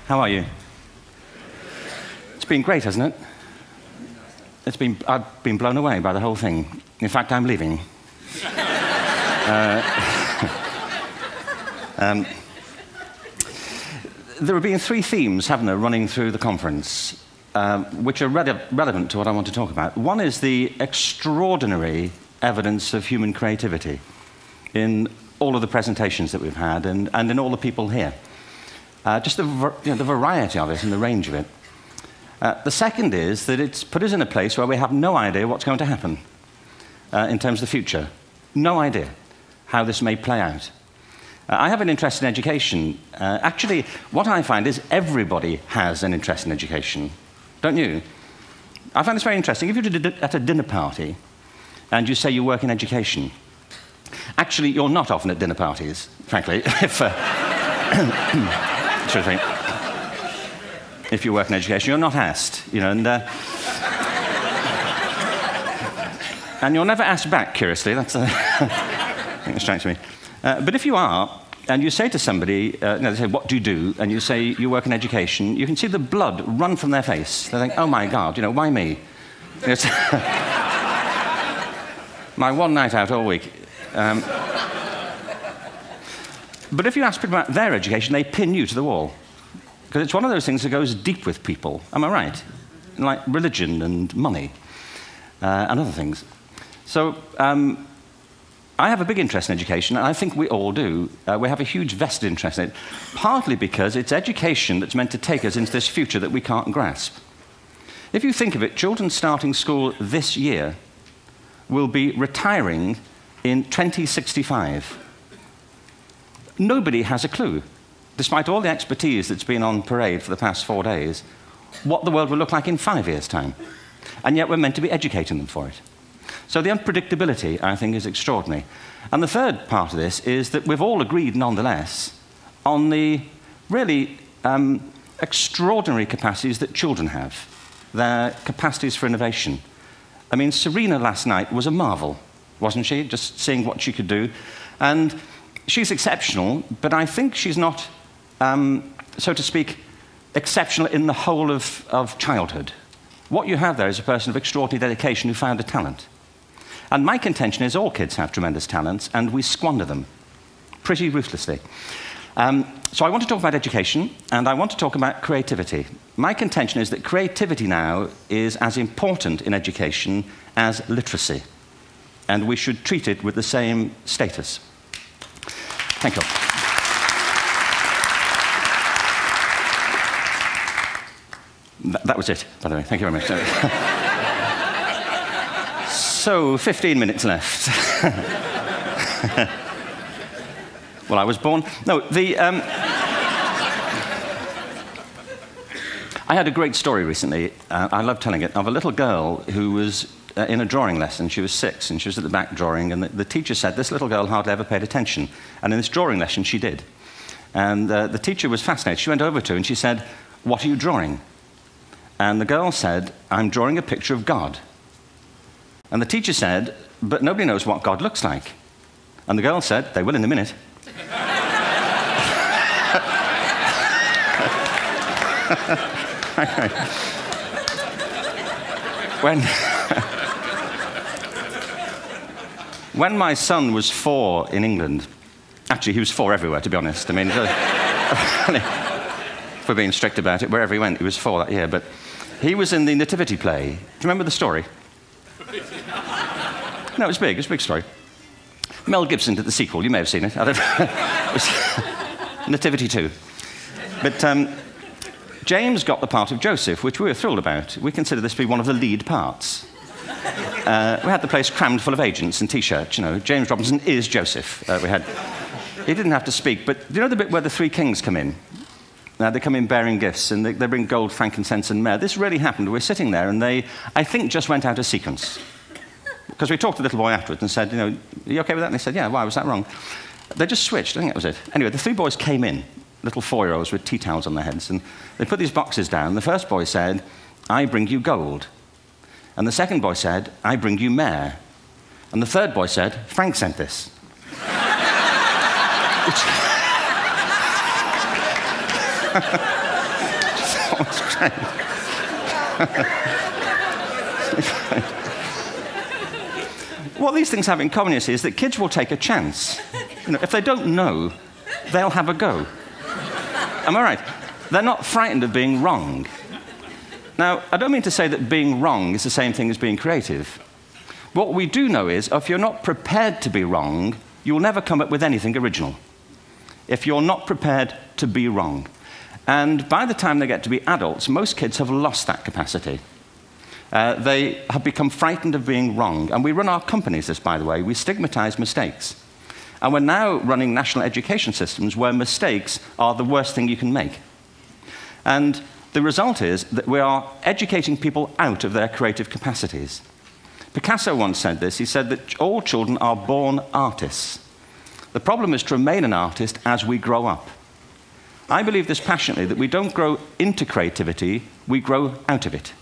How are you? It's been great, hasn't it? I've been blown away by the whole thing. In fact, I'm leaving. There have been three themes, haven't there, running through the conference, which are relevant to what I want to talk about. One is the extraordinary evidence of human creativity in all of the presentations that we've had and in all the people here. Just the variety of it and the range of it. The second is that it's put us in a place where we have no idea what's going to happen in terms of the future. No idea how this may play out. I have an interest in education. Actually, what I find is everybody has an interest in education. Don't you? I find this very interesting. If you're at a dinner party and you say you work in education, actually, you're not often at dinner parties, frankly, if you work in education, you're not asked, and you're never asked back, curiously. That's I think that strikes me. But if you are, and you say to somebody, they say, what do you do? And you say, you work in education, you can see the blood run from their face. They think, oh my God, why me? It's my one night out all week. But if you ask people about their education, they pin you to the wall. Because it's one of those things that goes deep with people. Am I right? Like religion and money and other things. So I have a big interest in education, and I think we all do. We have a huge vested interest in it, partly because it's education that's meant to take us into this future that we can't grasp. If you think of it, children starting school this year will be retiring in 2065. Nobody has a clue, despite all the expertise that's been on parade for the past 4 days, what the world will look like in 5 years' time. And yet we're meant to be educating them for it. So the unpredictability, I think, is extraordinary. And the third part of this is that we've all agreed, nonetheless, on the really extraordinary capacities that children have, their capacities for innovation. I mean, Serena last night was a marvel, wasn't she? Just seeing what she could do. And she's exceptional, but I think she's not, so to speak, exceptional in the whole of childhood. What you have there is a person of extraordinary dedication who found a talent. And my contention is all kids have tremendous talents, and we squander them pretty ruthlessly. So I want to talk about education, and I want to talk about creativity. My contention is that creativity now is as important in education as literacy, and we should treat it with the same status. Thank you. That was it, by the way. Thank you very much. So, 15 minutes left. Well, I was born... No, I had a great story recently, I love telling it, of a little girl who was in a drawing lesson. She was 6, and she was at the back drawing, and the teacher said, this little girl hardly ever paid attention. And in this drawing lesson, she did. And the teacher was fascinated. She went over to her, and she said, what are you drawing? And the girl said, I'm drawing a picture of God. And the teacher said, but nobody knows what God looks like. And the girl said, they will in a minute. When my son was 4 in England, actually he was 4 everywhere, to be honest. I mean, if we're being strict about it, wherever he went, he was 4 that year. But he was in the Nativity play. Do you remember the story? No, it was big. It was a big story. Mel Gibson did the sequel. You may have seen it. I don't know. It was Nativity 2. But James got the part of Joseph, which we were thrilled about. We consider this to be one of the lead parts. We had the place crammed full of agents and T-shirts. James Robinson is Joseph. He didn't have to speak, but do you know the bit where the 3 kings come in? They come in bearing gifts, and they bring gold, frankincense, and myrrh. This really happened. We're sitting there, and they, I think, just went out of sequence. Because we talked to the little boy afterwards and said, are you okay with that? And they said, yeah, why was that wrong? They just switched. I think that was it. Anyway, the 3 boys came in, little 4-year-olds with tea towels on their heads, and they put these boxes down. The first boy said, I bring you gold. And the second boy said, I bring you myrrh. And the third boy said, Frank sent this. It's great. What these things have in common, you see, is that kids will take a chance. If they don't know, they'll have a go. Am I right? They're not frightened of being wrong. Now, I don't mean to say that being wrong is the same thing as being creative. What we do know is, if you're not prepared to be wrong, you'll never come up with anything original. If you're not prepared to be wrong. And by the time they get to be adults, most kids have lost that capacity. They have become frightened of being wrong. And we run our companies this, by the way. We stigmatize mistakes. And we're now running national education systems where mistakes are the worst thing you can make. And the result is that we are educating people out of their creative capacities. Picasso once said this. He said that all children are born artists. The problem is to remain an artist as we grow up. I believe this passionately, that we don't grow into creativity, we grow out of it.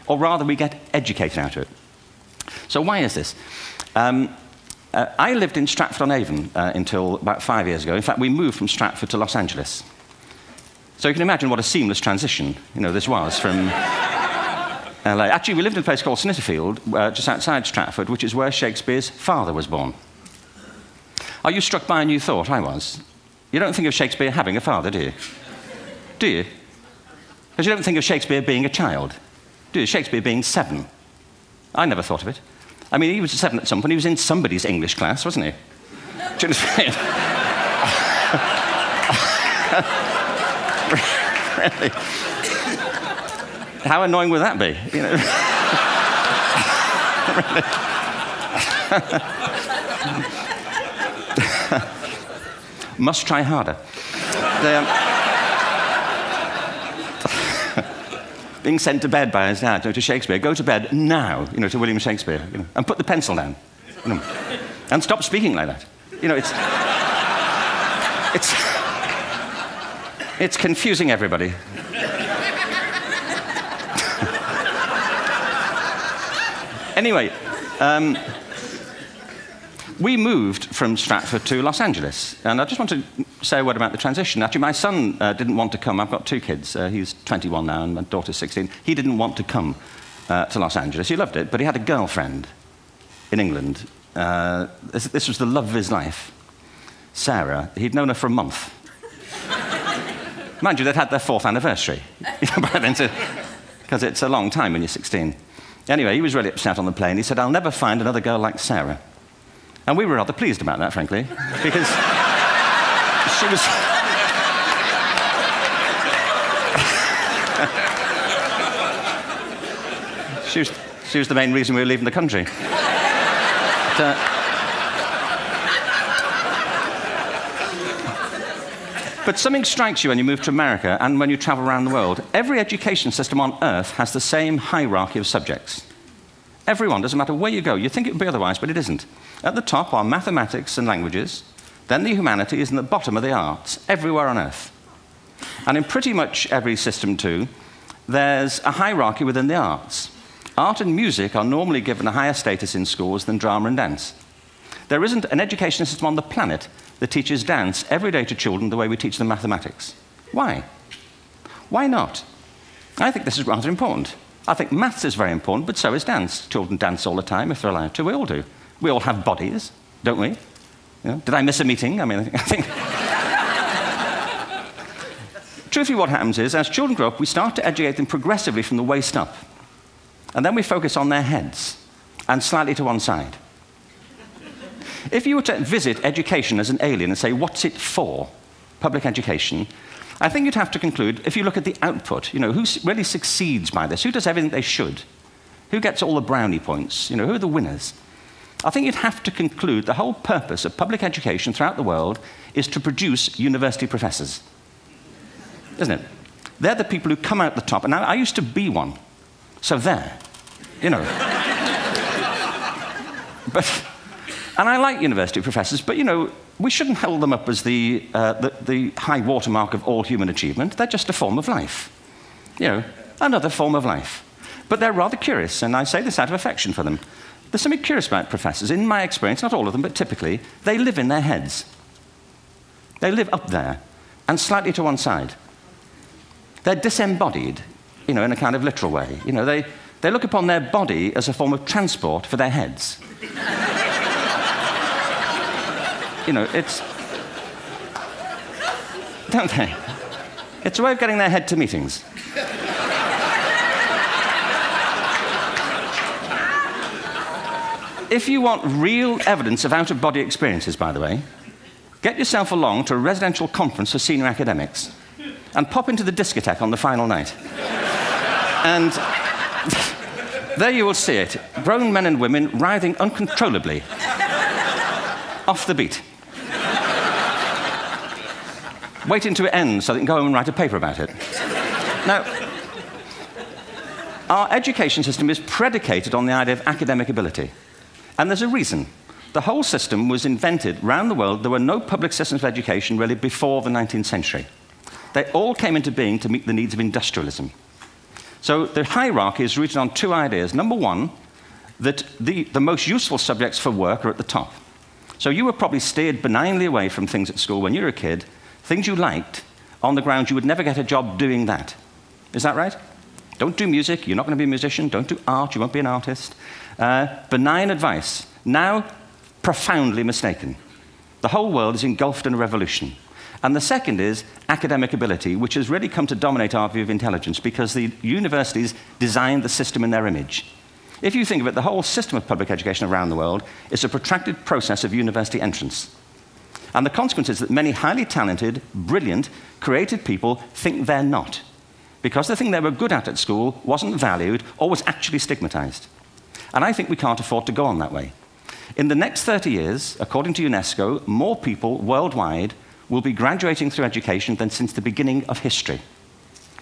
Or rather, we get educated out of it. So why is this? I lived in Stratford-on-Avon until about 5 years ago. In fact, we moved from Stratford to Los Angeles. So you can imagine what a seamless transition this was from LA. Actually, we lived in a place called Snitterfield, just outside Stratford, which is where Shakespeare's father was born. Are you struck by a new thought? I was. You don't think of Shakespeare having a father, do you? Do you? Because you don't think of Shakespeare being a child. Do you? Shakespeare being 7. I never thought of it. I mean, he was 7 at some point. He was in somebody's English class, wasn't he? Do you understand? Really? How annoying would that be? Must try harder. Being sent to bed by his dad, to Shakespeare, go to bed now, to William Shakespeare, and put the pencil down, and stop speaking like that. It's confusing everybody. Anyway, we moved from Stratford to Los Angeles, and I just want to say a word about the transition. Actually, my son didn't want to come. I've got 2 kids. He's 21 now, and my daughter's 16. He didn't want to come to Los Angeles. He loved it, but he had a girlfriend in England. This was the love of his life, Sarah. He'd known her for a month. Mind you, they'd had their 4th anniversary, because it's a long time when you're 16. Anyway, he was really upset on the plane. He said, "I'll never find another girl like Sarah." And we were rather pleased about that, frankly, because she was... she was the main reason we were leaving the country. But something strikes you when you move to America and when you travel around the world. Every education system on Earth has the same hierarchy of subjects. Everyone, doesn't matter where you go. You think it would be otherwise, but it isn't. At the top are mathematics and languages, then the humanities, and at the bottom are the arts, everywhere on Earth. And in pretty much every system, too, there's a hierarchy within the arts. Art and music are normally given a higher status in schools than drama and dance. There isn't an education system on the planet that teaches dance every day to children the way we teach them mathematics. Why? Why not? I think this is rather important. I think maths is very important, but so is dance. Children dance all the time if they're allowed to. We all do. We all have bodies, don't we? Did I miss a meeting? I mean, I think... Truthfully, what happens is, as children grow up, we start to educate them progressively from the waist up. And then we focus on their heads, and slightly to one side. If you were to visit education as an alien and say, what's it for, public education, I think you'd have to conclude, if you look at the output, who really succeeds by this, who does everything they should, who gets all the brownie points, who are the winners. I think you'd have to conclude the whole purpose of public education throughout the world is to produce university professors. Isn't it? They're the people who come out the top. And I used to be one. So there, But, and I like university professors, but, we shouldn't hold them up as the high watermark of all human achievement. They're just a form of life. Another form of life. But they're rather curious, and I say this out of affection for them. There's something curious about professors. In my experience, not all of them, but typically, they live in their heads. They live up there, and slightly to one side. They're disembodied, in a kind of literal way. They look upon their body as a form of transport for their heads. It's... Don't they? It's a way of getting their head to meetings. If you want real evidence of out-of-body experiences, by the way, get yourself along to a residential conference for senior academics and pop into the discotheque on the final night. And there you will see it, grown men and women writhing uncontrollably off the beat, waiting to it ends so they can go home and write a paper about it. Now, our education system is predicated on the idea of academic ability. And there's a reason. The whole system was invented around the world. There were no public systems of education really before the 19th century. They all came into being to meet the needs of industrialism. So the hierarchy is rooted on two ideas. Number one, that the most useful subjects for work are at the top. So you were probably steered benignly away from things at school when you were a kid, things you liked, on the grounds you would never get a job doing that. Is that right? Don't do music, you're not going to be a musician. Don't do art, you won't be an artist. Benign advice, now profoundly mistaken. The whole world is engulfed in a revolution. And the second is academic ability, which has really come to dominate our view of intelligence because the universities designed the system in their image. If you think of it, the whole system of public education around the world is a protracted process of university entrance. And the consequence is that many highly talented, brilliant, creative people think they're not, because the thing they were good at school wasn't valued or was actually stigmatized. And I think we can't afford to go on that way. In the next 30 years, according to UNESCO, more people worldwide will be graduating through education than since the beginning of history.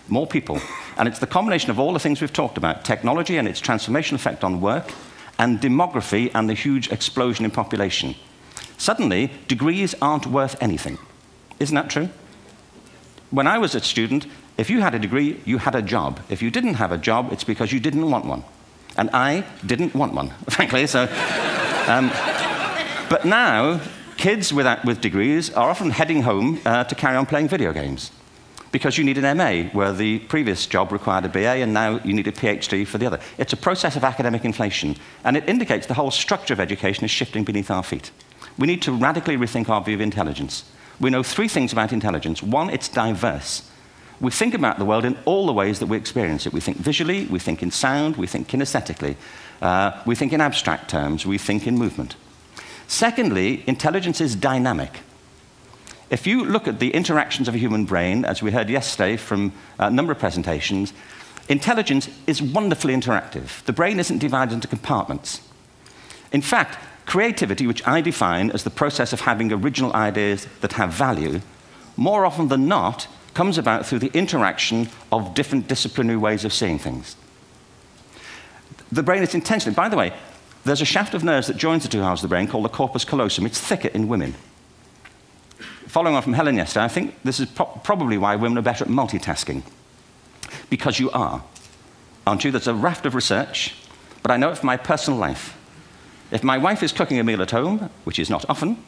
More people. And it's the combination of all the things we've talked about, technology and its transformational effect on work, and demography and the huge explosion in population. Suddenly, degrees aren't worth anything. Isn't that true? When I was a student, if you had a degree, you had a job. If you didn't have a job, it's because you didn't want one. And I didn't want one, frankly. So, but now, kids with degrees are often heading home to carry on playing video games because you need an MA, where the previous job required a BA, and now you need a PhD for the other. It's a process of academic inflation, and it indicates the whole structure of education is shifting beneath our feet. We need to radically rethink our view of intelligence. We know three things about intelligence. One, it's diverse. We think about the world in all the ways that we experience it. We think visually, we think in sound, we think kinesthetically, we think in abstract terms, we think in movement. Secondly, intelligence is dynamic. If you look at the interactions of a human brain, as we heard yesterday from a number of presentations, intelligence is wonderfully interactive. The brain isn't divided into compartments. In fact, creativity, which I define as the process of having original ideas that have value, more often than not, comes about through the interaction of different disciplinary ways of seeing things. The brain is intentionally... By the way, there's a shaft of nerves that joins the two halves of the brain called the corpus callosum. It's thicker in women. Following on from Helen yesterday, I think this is probably why women are better at multitasking. Because you are, aren't you? There's a raft of research, but I know it from my personal life. If my wife is cooking a meal at home, which is not often,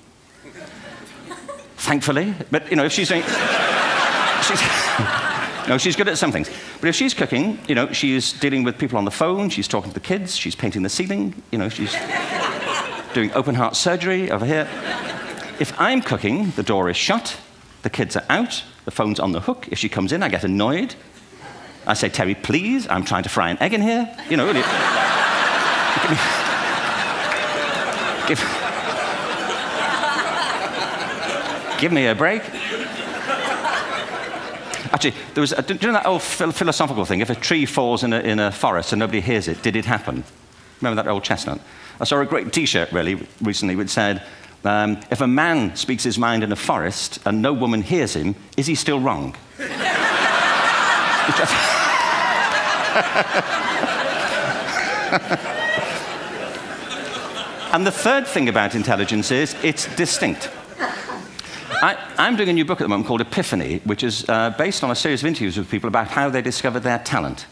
thankfully, but if she's doing... No, she's good at some things. But if she's cooking, she's dealing with people on the phone, she's talking to the kids, she's painting the ceiling, she's doing open-heart surgery over here. If I'm cooking, the door is shut, the kids are out, the phone's on the hook. If she comes in, I get annoyed. I say, Terry, please, I'm trying to fry an egg in here. Give me a break. Actually, there was, do you know that old philosophical thing? If a tree falls in a forest and nobody hears it, did it happen? Remember that old chestnut? I saw a great T-shirt, really, recently, which said, if a man speaks his mind in a forest and no woman hears him, is he still wrong? And the third thing about intelligence is it's distinct. I'm doing a new book at the moment called Epiphany, which is based on a series of interviews with people about how they discovered their talent.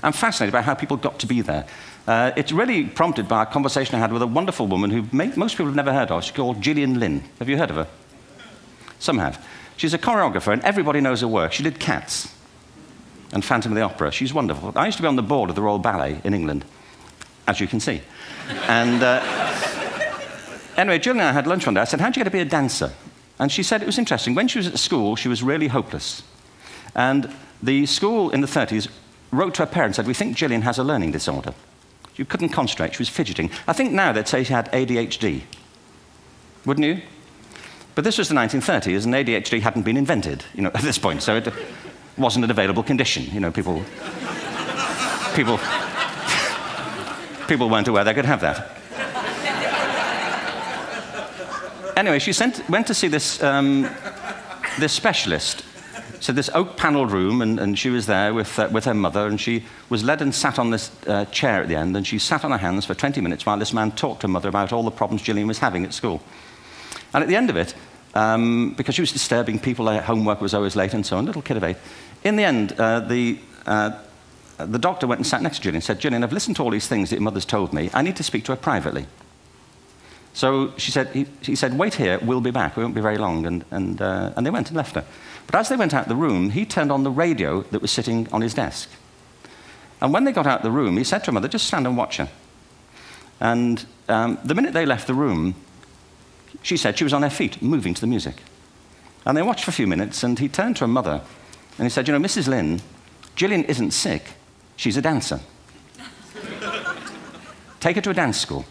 I'm fascinated by how people got to be there. It's really prompted by a conversation I had with a wonderful woman who most people have never heard of. She's called Gillian Lynn. Have you heard of her? Some have. She's a choreographer, and everybody knows her work. She did Cats. and Phantom of the Opera. She's wonderful. I used to be on the board of the Royal Ballet in England, as you can see. And anyway, Jill and I had lunch one day. I said, how'd you get to be a dancer? And she said it was interesting. When she was at school, she was really hopeless. And the school in the 30s wrote to her parents and said, we think Gillian has a learning disorder. She couldn't concentrate, she was fidgeting. I think now they'd say she had ADHD. Wouldn't you? But this was the 1930s, and ADHD hadn't been invented, at this point, so it wasn't an available condition. people weren't aware they could have that. Anyway, she went to see this specialist. So this oak-panelled room, and she was there with her mother, and she was led and sat on this chair at the end, and she sat on her hands for 20 minutes while this man talked to her mother about all the problems Gillian was having at school. And at the end of it, because she was disturbing people, her homework was always late and so on, little kid of 8, in the end, the doctor went and sat next to Gillian and said, Gillian, I've listened to all these things that your mother's told me. I need to speak to her privately. So he said, wait here, we'll be back. We won't be very long. And they went and left her. But as they went out the room, he turned on the radio that was sitting on his desk. And when they got out the room, he said to her mother, just stand and watch her. And the minute they left the room, she said she was on her feet, moving to the music. And they watched for a few minutes, and he turned to her mother, and he said, Mrs. Lynn, Gillian isn't sick, she's a dancer. Take her to a dance school.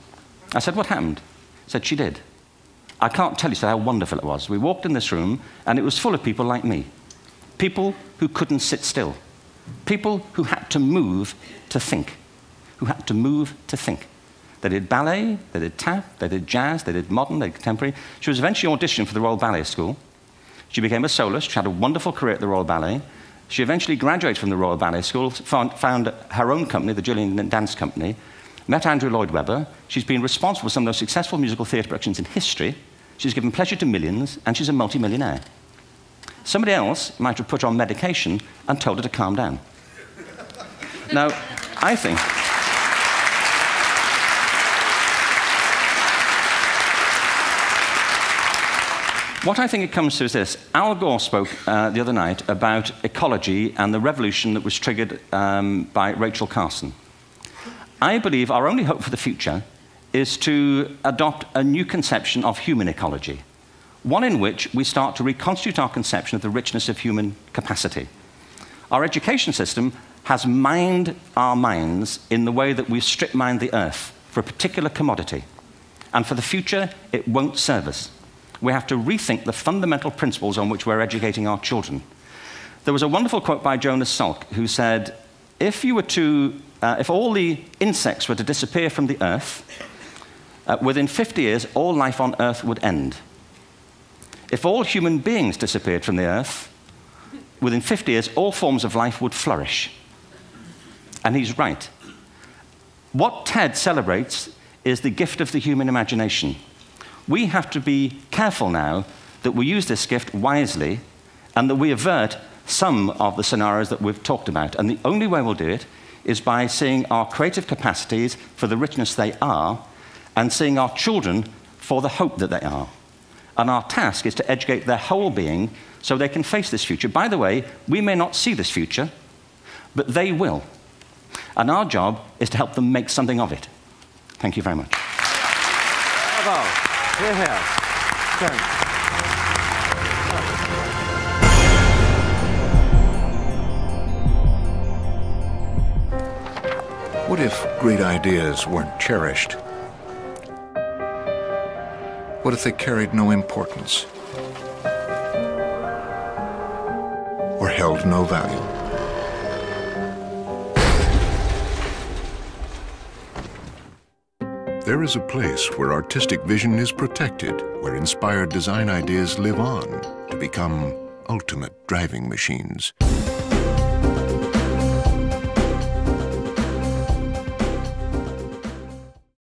I said, what happened? He said, she did. I can't tell you how wonderful it was. We walked in this room, and it was full of people like me. People who couldn't sit still. People who had to move to think. Who had to move to think. They did ballet, they did tap, they did jazz, they did modern, they did contemporary. She was eventually auditioned for the Royal Ballet School. She became a soloist. She had a wonderful career at the Royal Ballet. She eventually graduated from the Royal Ballet School, found her own company, the Gillian Dance Company, met Andrew Lloyd Webber. She's been responsible for some of the most successful musical theatre productions in history. She's given pleasure to millions, and she's a multi-millionaire. Somebody else might have put her on medication and told her to calm down. Now, I think... What I think it comes to is this. Al Gore spoke the other night about ecology and the revolution that was triggered by Rachel Carson. I believe our only hope for the future is to adopt a new conception of human ecology, one in which we start to reconstitute our conception of the richness of human capacity. Our education system has mined our minds in the way that we've strip-mined the earth for a particular commodity, and for the future, it won't serve us. We have to rethink the fundamental principles on which we're educating our children. There was a wonderful quote by Jonas Salk, who said, if all the insects were to disappear from the earth, within 50 years, all life on earth would end. If all human beings disappeared from the earth, within 50 years, all forms of life would flourish. And he's right. What TED celebrates is the gift of the human imagination. We have to be careful now that we use this gift wisely and that we avert some of the scenarios that we've talked about. And the only way we'll do it is by seeing our creative capacities for the richness they are and seeing our children for the hope that they are. And our task is to educate their whole being so they can face this future. By the way, we may not see this future, but they will. And our job is to help them make something of it. Thank you very much. Bravo. Yeah. What if great ideas weren't cherished? What if they carried no importance? Or held no value? There is a place where artistic vision is protected, where inspired design ideas live on to become ultimate driving machines.